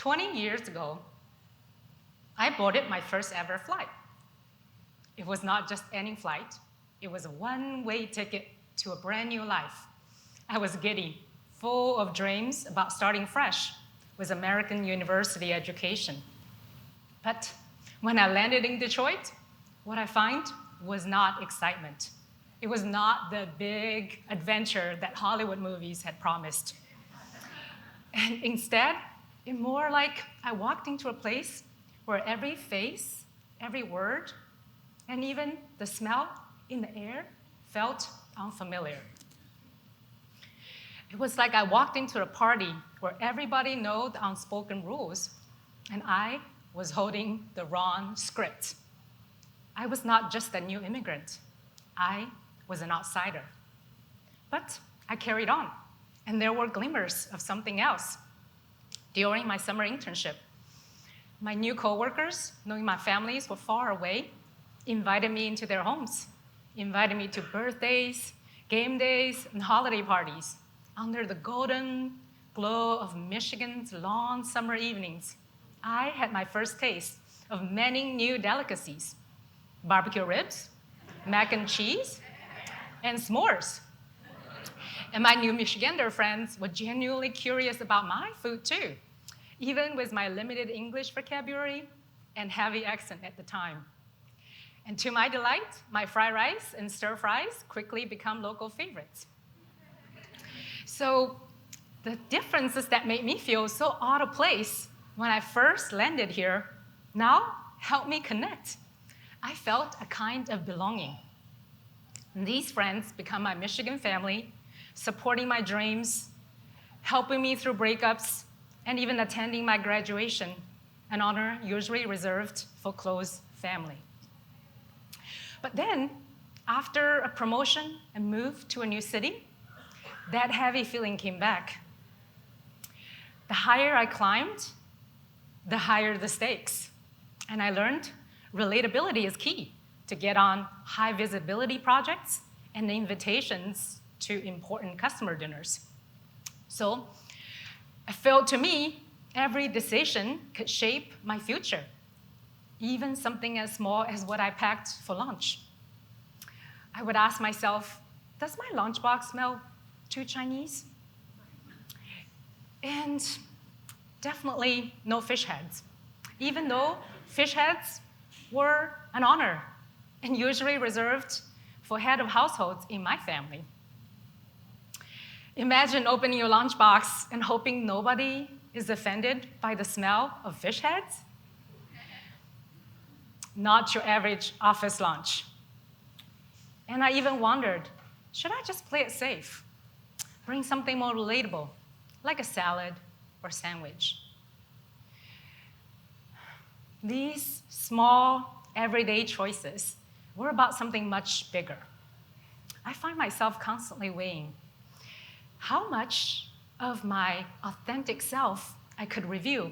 20 years ago, I boarded my first ever flight. It was not just any flight. It was a one-way ticket to a brand new life. I was giddy, full of dreams about starting fresh with American university education. But when I landed in Detroit, what I found was not excitement. It was not the big adventure that Hollywood movies had promised. And instead, it more like I walked into a place where every face, every word, and even the smell in the air felt unfamiliar. It was like I walked into a party where everybody knew the unspoken rules, and I was holding the wrong script. I was not just a new immigrant. I was an outsider. But I carried on, and there were glimmers of something else. During my summer internship, my new coworkers, knowing my families were far away, invited me into their homes, invited me to birthdays, game days, and holiday parties. Under the golden glow of Michigan's long summer evenings, I had my first taste of many new delicacies: barbecue ribs, mac and cheese, and s'mores. And my new Michigander friends were genuinely curious about my food too, even with my limited English vocabulary and heavy accent at the time. And to my delight, my fried rice and stir fries quickly become local favorites. So the differences that made me feel so out of place when I first landed here now helped me connect. I felt a kind of belonging. And these friends become my Michigan family, supporting my dreams, helping me through breakups, and even attending my graduation, an honor usually reserved for close family. But then, after a promotion and move to a new city, that heavy feeling came back. The higher I climbed, the higher the stakes. And I learned relatability is key to get on high visibility projects and invitations to important customer dinners. So it felt to me every decision could shape my future, even something as small as what I packed for lunch. I would ask myself, does my lunchbox smell too Chinese? And definitely no fish heads, even though fish heads were an honor and usually reserved for head of households in my family. Imagine opening your lunchbox and hoping nobody is offended by the smell of fish heads. Not your average office lunch. And I even wondered, should I just play it safe? Bring something more relatable, like a salad or sandwich. These small, everyday choices were about something much bigger. I find myself constantly weighing how much of my authentic self I could reveal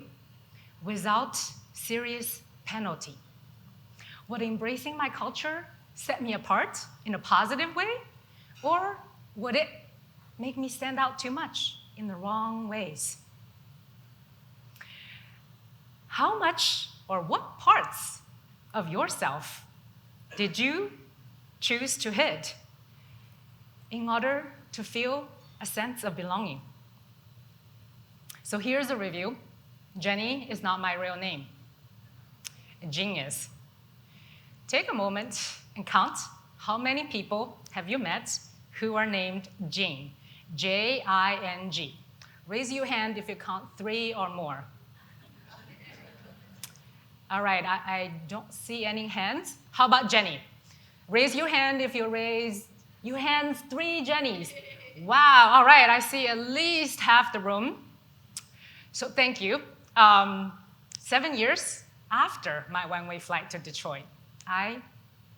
without serious penalty. Would embracing my culture set me apart in a positive way, or would it make me stand out too much in the wrong ways? How much or what parts of yourself did you choose to hide in order to feel a sense of belonging? So here's a review. Jenny is not my real name. Jing is. Take a moment and count how many people have you met who are named Jing, J-I-N-G. Raise your hand if you count 3 or more. All right, I don't see any hands. How about Jenny? Raise your hand if you raise your hands, 3 Jennys. Wow, all right, I see at least half the room. So thank you. 7 years after my one-way flight to Detroit, I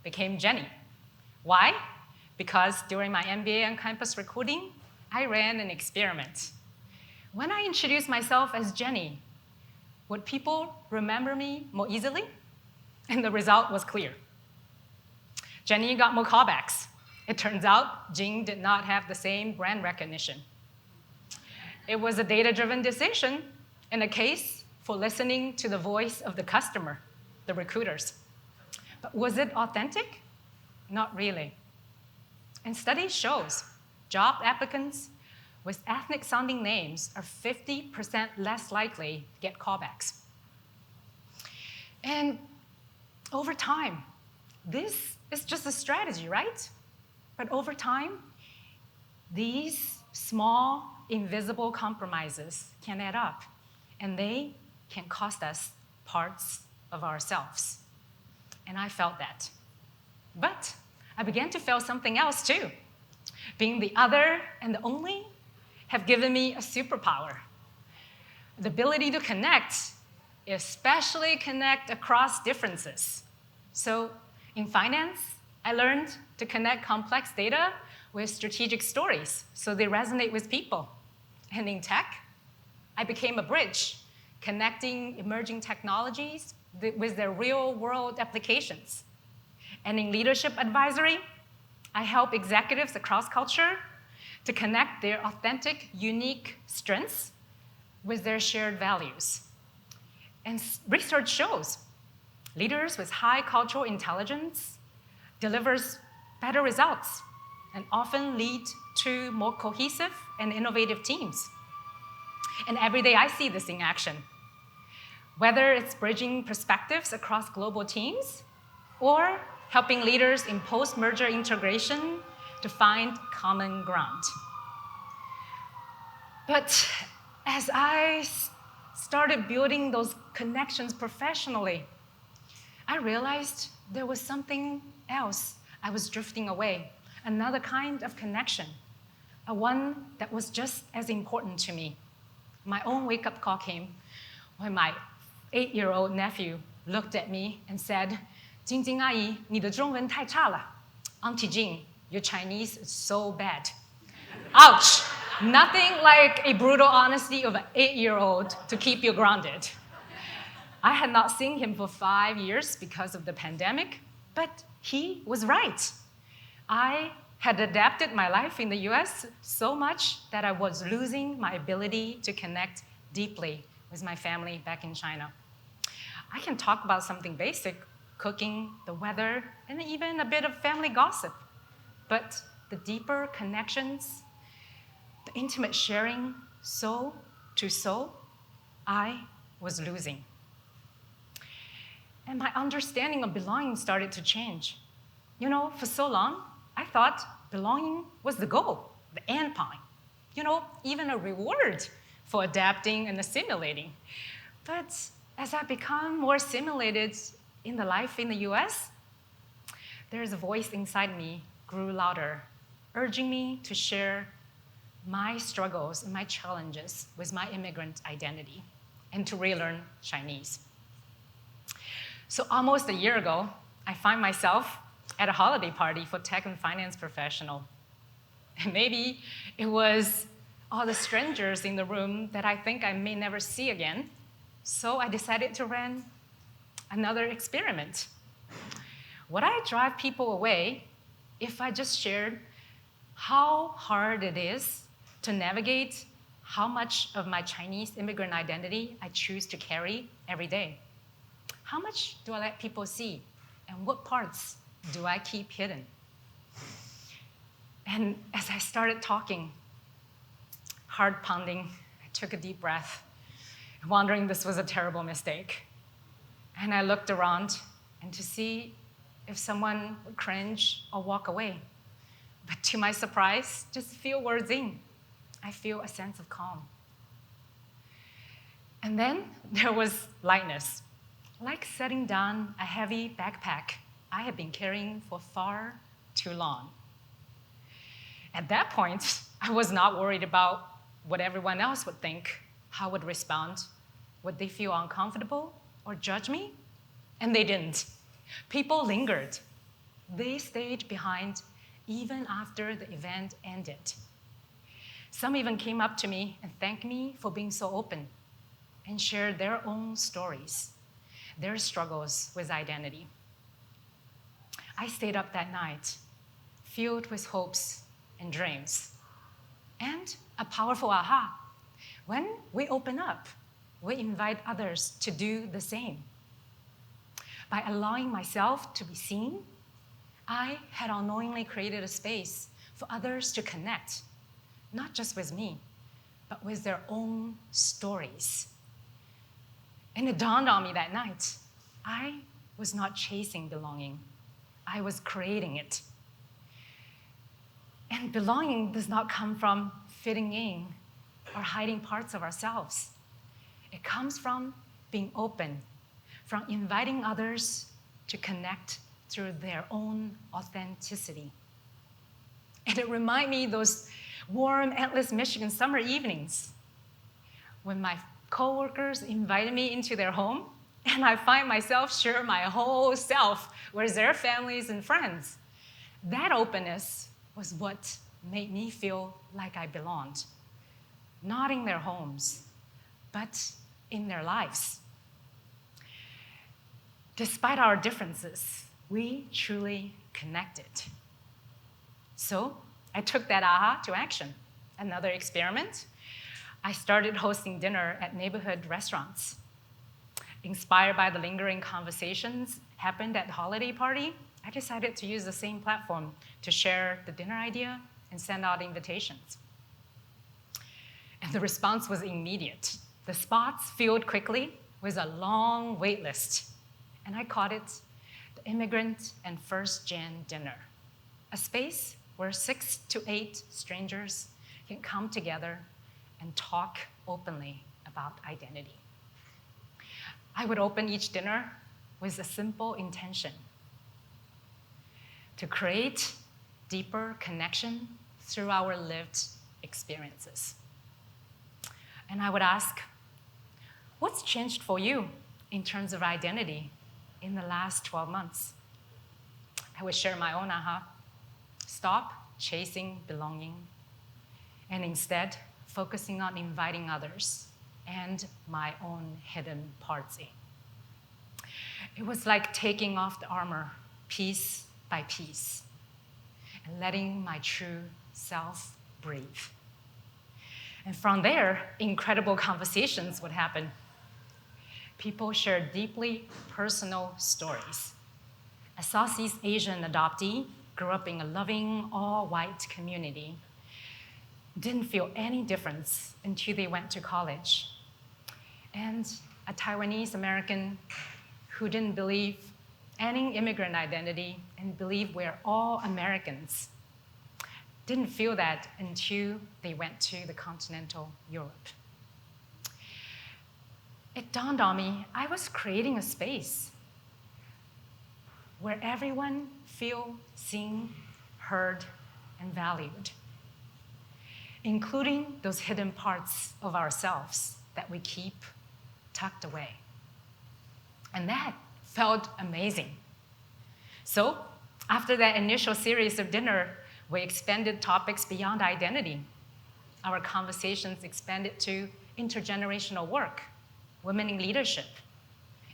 became Jenny. Why? Because during my MBA on campus recruiting, I ran an experiment. When I introduced myself as Jenny, would people remember me more easily? And the result was clear. Jenny got more callbacks. It turns out Jing did not have the same brand recognition. It was a data-driven decision and a case for listening to the voice of the customer, the recruiters. But was it authentic? Not really. And study shows job applicants with ethnic-sounding names are 50% less likely to get callbacks. And over time, this is just a strategy, right? But over time, these small, invisible compromises can add up, and they can cost us parts of ourselves. And I felt that. But I began to feel something else too. Being the other and the only have given me a superpower. The ability to connect, especially connect across differences. So in finance, I learned to connect complex data with strategic stories so they resonate with people. And in tech, I became a bridge, connecting emerging technologies with their real-world applications. And in leadership advisory, I help executives across culture to connect their authentic, unique strengths with their shared values. And research shows leaders with high cultural intelligence delivers better results and often lead to more cohesive and innovative teams. And every day I see this in action. Whether it's bridging perspectives across global teams or helping leaders in post-merger integration to find common ground. But as I started building those connections professionally, I realized there was something else I was drifting away, another kind of connection, a one that was just as important to me. My own wake-up call came when my 8-year-old nephew looked at me and said, "Jing Jing 阿姨, 你的中文太差了. Auntie Jing, your Chinese is so bad." Ouch! Nothing like a brutal honesty of an 8-year-old to keep you grounded. I had not seen him for 5 years because of the pandemic, but he was right. I had adapted my life in the US so much that I was losing my ability to connect deeply with my family back in China. I can talk about something basic, cooking, the weather, and even a bit of family gossip. But the deeper connections, the intimate sharing, soul to soul, I was losing. And my understanding of belonging started to change. You know, for so long, I thought belonging was the goal, the end point. You know, even a reward for adapting and assimilating. But as I become more assimilated in the life in the US, there's a voice inside me grew louder, urging me to share my struggles and my challenges with my immigrant identity and to relearn Chinese. So almost a year ago, I find myself at a holiday party for tech and finance professional. And maybe it was all the strangers in the room that I think I may never see again. So I decided to run another experiment. Would I drive people away if I just shared how hard it is to navigate how much of my Chinese immigrant identity I choose to carry every day? How much do I let people see? And what parts do I keep hidden? And as I started talking, heart pounding, I took a deep breath, wondering this was a terrible mistake. And I looked around and to see if someone would cringe or walk away. But to my surprise, just a few words in, I feel a sense of calm. And then there was lightness, like setting down a heavy backpack I had been carrying for far too long. At that point, I was not worried about what everyone else would think, how I would respond. Would they feel uncomfortable or judge me? And they didn't. People lingered. They stayed behind even after the event ended. Some even came up to me and thanked me for being so open and shared their own stories, their struggles with identity. I stayed up that night, filled with hopes and dreams. And a powerful aha. When we open up, would invite others to do the same. By allowing myself to be seen, I had unknowingly created a space for others to connect, not just with me, but with their own stories. And it dawned on me that night, I was not chasing belonging. I was creating it. And belonging does not come from fitting in or hiding parts of ourselves. It comes from being open, from inviting others to connect through their own authenticity. And it reminded me of those warm, endless Michigan summer evenings when my coworkers invited me into their home and I find myself share my whole self with their families and friends. That openness was what made me feel like I belonged, not in their homes, but in their lives. Despite our differences, we truly connected. So I took that aha to action. Another experiment. I started hosting dinner at neighborhood restaurants. Inspired by the lingering conversations happened at the holiday party, I decided to use the same platform to share the dinner idea and send out invitations. And the response was immediate. The spots filled quickly with a long wait list. And I called it the Immigrant and First Gen Dinner, a space where 6 to 8 strangers can come together and talk openly about identity. I would open each dinner with a simple intention: to create deeper connection through our lived experiences. And I would ask, what's changed for you in terms of identity in the last 12 months? I would share my own aha. Stop chasing belonging, and instead focusing on inviting others and my own hidden parts in. It was like taking off the armor piece by piece and letting my true self breathe. And from there, incredible conversations would happen. People shared deeply personal stories. A Southeast Asian adoptee grew up in a loving, all-white community, didn't feel any difference until they went to college. And a Taiwanese American who didn't believe any immigrant identity and believed we're all Americans didn't feel that until they went to the continental Europe. It dawned on me, I was creating a space where everyone feels seen, heard, and valued, including those hidden parts of ourselves that we keep tucked away. And that felt amazing. So after that initial series of dinner, we expanded topics beyond identity. Our conversations expanded to intergenerational work, women in leadership,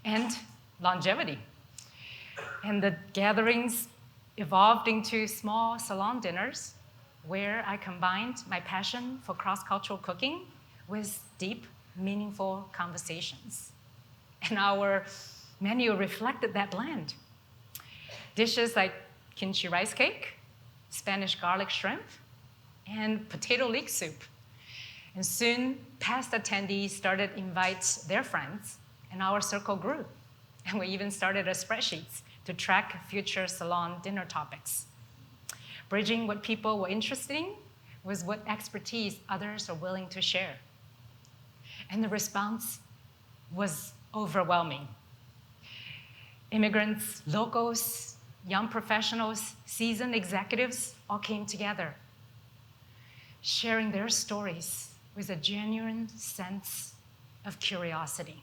and longevity. And the gatherings evolved into small salon dinners where I combined my passion for cross-cultural cooking with deep, meaningful conversations. And our menu reflected that blend. Dishes like kimchi rice cake, Spanish garlic shrimp, and potato leek soup. And soon, past attendees started to invite their friends, and our circle grew. And we even started a spreadsheet to track future salon dinner topics, bridging what people were interested in with what expertise others are willing to share. And the response was overwhelming. Immigrants, locals, young professionals, seasoned executives all came together, sharing their stories with a genuine sense of curiosity.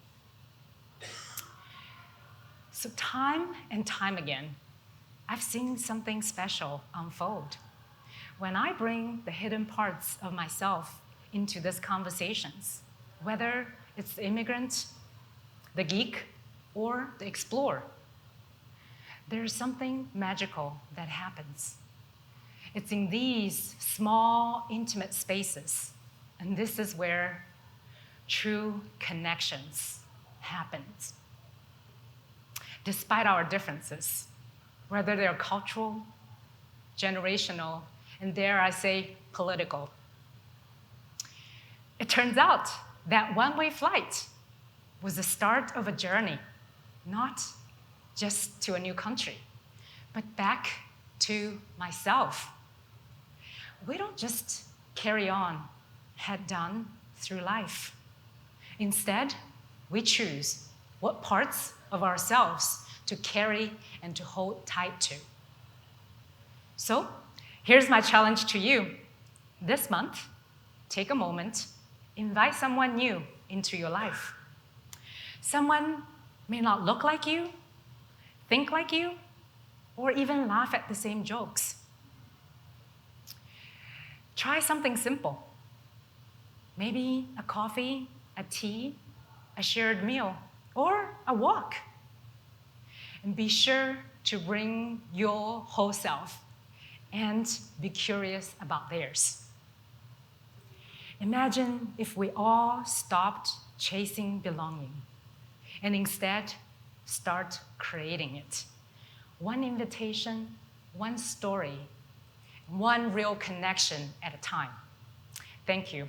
So time and time again, I've seen something special unfold. When I bring the hidden parts of myself into these conversations, whether it's the immigrant, the geek, or the explorer, there's something magical that happens. It's in these small, intimate spaces, and this is where true connections happen. Despite our differences, whether they're cultural, generational, and dare I say, political. It turns out that one-way flight was the start of a journey, not just to a new country, but back to myself. We don't just carry on head down through life. Instead, we choose what parts of ourselves to carry and to hold tight to. So, here's my challenge to you. This month, take a moment, invite someone new into your life. Someone may not look like you, think like you, or even laugh at the same jokes. Try something simple. Maybe a coffee, a tea, a shared meal, or a walk. And be sure to bring your whole self and be curious about theirs. Imagine if we all stopped chasing belonging and instead start creating it. One invitation, one story, one real connection at a time. Thank you.